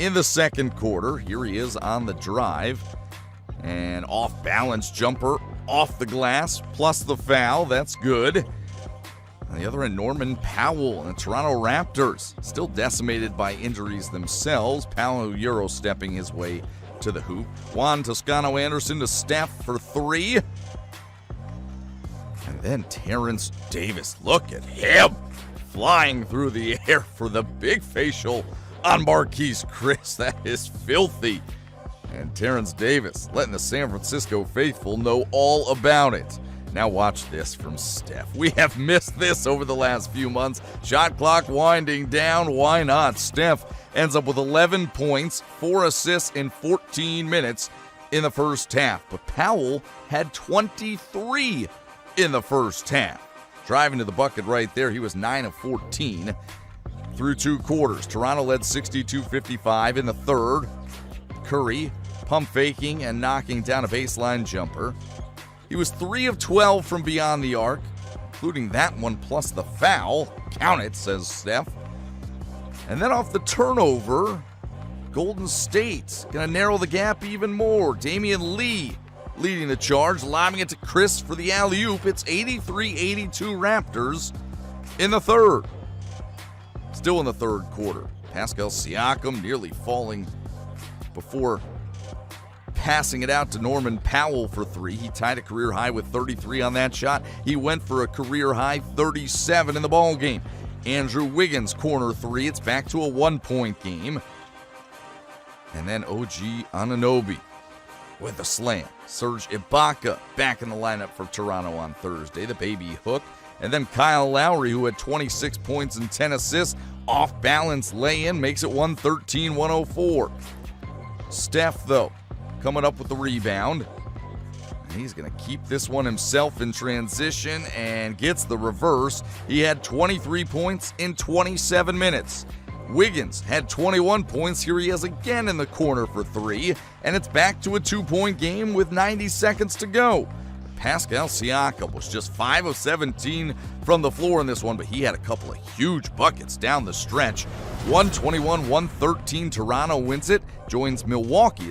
in the second quarter. Here he is on the drive. An off-balance jumper off the glass, plus the foul. That's good. On the other end, Norman Powell and the Toronto Raptors, still decimated by injuries themselves. Powell Euro-stepping his way to the hoop. Juan Toscano-Anderson to Steph for three. And then Terrence Davis. Look at him flying through the air for the big facial on Marquise Chris. That is filthy. And Terrence Davis letting the San Francisco faithful know all about it. Now watch this from Steph. We have missed this over the last few months. Shot clock winding down. Why not? Steph ends up with 11 points, 4 assists in 14 minutes in the first half. But Powell had 23 in the first half. Driving to the bucket right there, he was 9 of 14 through 2 quarters. Toronto led 62-55 in the third. Curry pump faking and knocking down a baseline jumper. He was 3 of 12 from beyond the arc, including that one plus the foul. Count it, says Steph. And then off the turnover, Golden State's going to narrow the gap even more. Damian Lee leading the charge, lobbing it to Chris for the alley-oop. It's 83-82 Raptors in the third. Still in the third quarter, Pascal Siakam nearly falling before passing it out to Norman Powell for three. He tied a career high with 33 on that shot. He went for a career high 37 in the ball game. Andrew Wiggins corner three. It's back to a 1-point game. And then OG Anunoby with a slam. Serge Ibaka back in the lineup for Toronto on Thursday, the baby hook. And then Kyle Lowry, who had 26 points and 10 assists, off-balance lay-in, makes it 113-104. Steph, though, coming up with the rebound. And he's going to keep this one himself in transition and gets the reverse. He had 23 points in 27 minutes. Wiggins had 21 points. Here he is again in the corner for three. And it's back to a 2-point game with 90 seconds to go. Pascal Siakam was just 5 of 17 from the floor in this one, but he had a couple of huge buckets down the stretch. 121-113, Toronto wins it, joins Milwaukee